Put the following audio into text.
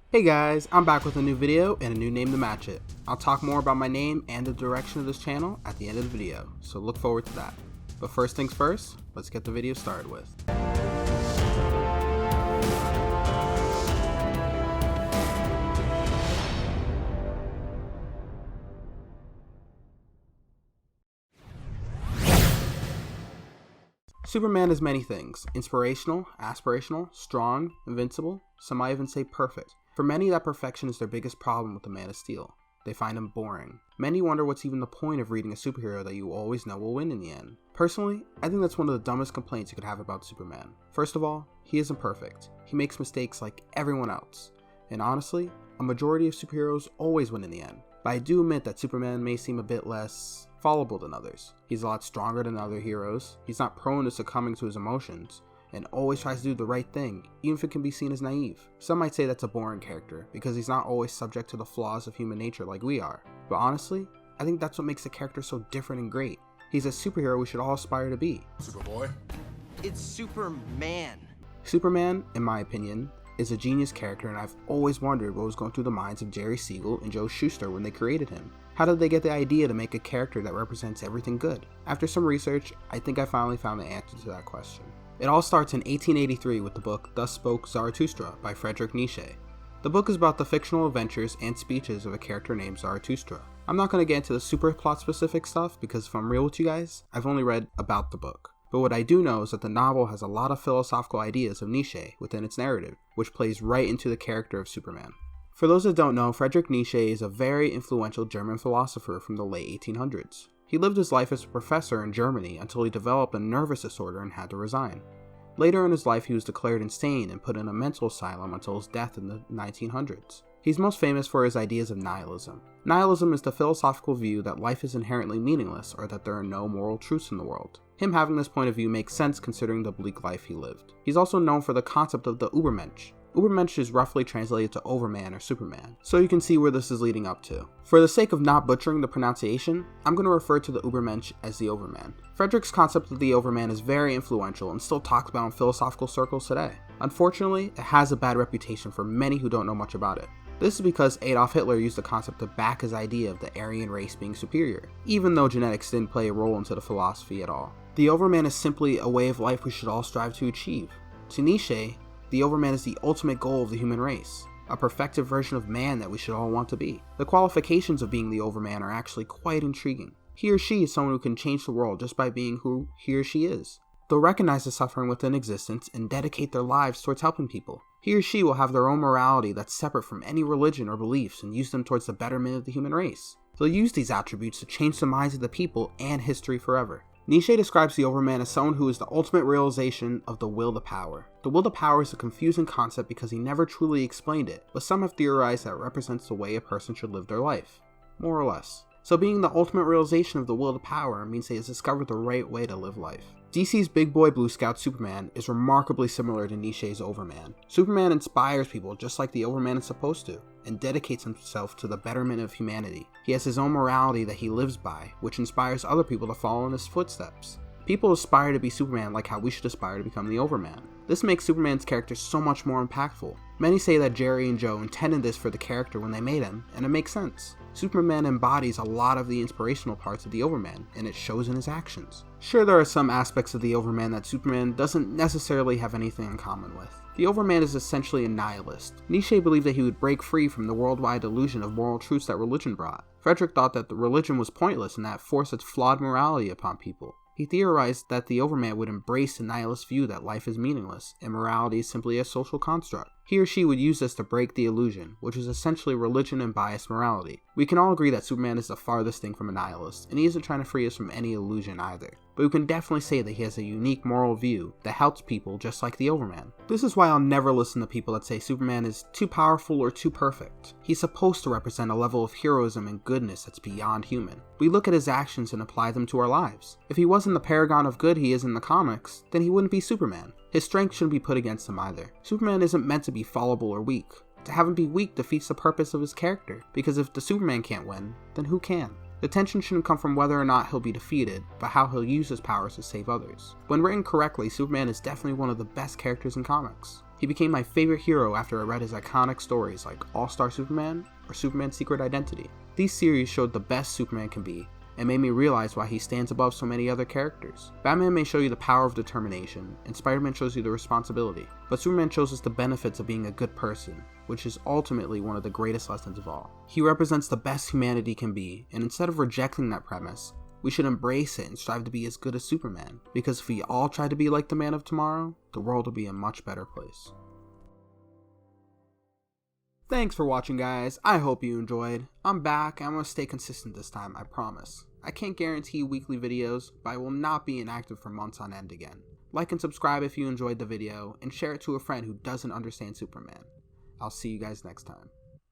Hey guys, I'm back with a new video and a new name to match it. I'll talk more about my name and the direction of this channel at the end of the video, so look forward to that. But first things first, let's get the video started with. Superman is many things: inspirational, aspirational, strong, invincible, some might even say perfect. For many, that perfection is their biggest problem with the Man of Steel. They find him boring. Many wonder what's even the point of reading a superhero that you always know will win in the end. Personally, I think that's one of the dumbest complaints you could have about Superman. First of all, he isn't perfect. He makes mistakes like everyone else. And honestly, a majority of superheroes always win in the end. But I do admit that Superman may seem a bit less fallible than others. He's a lot stronger than other heroes. He's not prone to succumbing to his emotions, and always tries to do the right thing, even if it can be seen as naive. Some might say that's a boring character, because he's not always subject to the flaws of human nature like we are. But honestly, I think that's what makes the character so different and great. He's a superhero we should all aspire to be. Superboy? It's Superman. Superman, in my opinion, is a genius character, and I've always wondered what was going through the minds of Jerry Siegel and Joe Shuster when they created him. How did they get the idea to make a character that represents everything good? After some research, I think I finally found the answer to that question. It all starts in 1883 with the book Thus Spoke Zarathustra by Friedrich Nietzsche. The book is about the fictional adventures and speeches of a character named Zarathustra. I'm not going to get into the super plot specific stuff because if I'm real with you guys, I've only read about the book. But what I do know is that the novel has a lot of philosophical ideas of Nietzsche within its narrative, which plays right into the character of Superman. For those that don't know, Friedrich Nietzsche is a very influential German philosopher from the late 1800s. He lived his life as a professor in Germany until he developed a nervous disorder and had to resign. Later in his life, he was declared insane and put in a mental asylum until his death in the 1900s. He's most famous for his ideas of nihilism. Nihilism is the philosophical view that life is inherently meaningless or that there are no moral truths in the world. Him having this point of view makes sense considering the bleak life he lived. He's also known for the concept of the Übermensch. Übermensch is roughly translated to Overman or Superman, so you can see where this is leading up to. For the sake of not butchering the pronunciation, I'm going to refer to the Übermensch as the Overman. Friedrich's concept of the Overman is very influential and still talked about in philosophical circles today. Unfortunately, it has a bad reputation for many who don't know much about it. This is because Adolf Hitler used the concept to back his idea of the Aryan race being superior, even though genetics didn't play a role into the philosophy at all. The Overman is simply a way of life we should all strive to achieve. To Nietzsche, the Overman is the ultimate goal of the human race, a perfected version of man that we should all want to be. The qualifications of being the Overman are actually quite intriguing. He or she is someone who can change the world just by being who he or she is. They'll recognize the suffering within existence and dedicate their lives towards helping people. He or she will have their own morality that's separate from any religion or beliefs and use them towards the betterment of the human race. They'll use these attributes to change the minds of the people and history forever. Nietzsche describes the Overman as someone who is the ultimate realization of the will to power. The will to power is a confusing concept because he never truly explained it, but some have theorized that it represents the way a person should live their life, more or less. So being the ultimate realization of the will to power means he has discovered the right way to live life. DC's Big Boy Blue Scout Superman is remarkably similar to Nietzsche's Overman. Superman inspires people just like the Overman is supposed to, and dedicates himself to the betterment of humanity. He has his own morality that he lives by, which inspires other people to follow in his footsteps. People aspire to be Superman like how we should aspire to become the Overman. This makes Superman's character so much more impactful. Many say that Jerry and Joe intended this for the character when they made him, and it makes sense. Superman embodies a lot of the inspirational parts of the Overman, and it shows in his actions. Sure, there are some aspects of the Overman that Superman doesn't necessarily have anything in common with. The Overman is essentially a nihilist. Nietzsche believed that he would break free from the worldwide illusion of moral truths that religion brought. Friedrich thought that the religion was pointless and that it forced its flawed morality upon people. He theorized that the Overman would embrace the nihilist view that life is meaningless and morality is simply a social construct. He or she would use this to break the illusion, which is essentially religion and biased morality. We can all agree that Superman is the farthest thing from a nihilist, and he isn't trying to free us from any illusion either. But we can definitely say that he has a unique moral view that helps people just like the Overman. This is why I'll never listen to people that say Superman is too powerful or too perfect. He's supposed to represent a level of heroism and goodness that's beyond human. We look at his actions and apply them to our lives. If he wasn't the paragon of good he is in the comics, then he wouldn't be Superman. His strength shouldn't be put against him either. Superman isn't meant to be fallible or weak. To have him be weak defeats the purpose of his character, because if the Superman can't win, then who can? The tension shouldn't come from whether or not he'll be defeated, but how he'll use his powers to save others. When written correctly, Superman is definitely one of the best characters in comics. He became my favorite hero after I read his iconic stories like All-Star Superman or Superman's Secret Identity. These series showed the best Superman can be, and made me realize why he stands above so many other characters. Batman may show you the power of determination, and Spider-Man shows you the responsibility, but Superman shows us the benefits of being a good person, which is ultimately one of the greatest lessons of all. He represents the best humanity can be, and instead of rejecting that premise, we should embrace it and strive to be as good as Superman, because if we all try to be like the Man of Tomorrow, the world will be a much better place. Thanks for watching, guys. I hope you enjoyed. I'm back, and I'm going to stay consistent this time, I promise. I can't guarantee weekly videos, but I will not be inactive for months on end again. Like and subscribe if you enjoyed the video, and share it to a friend who doesn't understand Superman. I'll see you guys next time.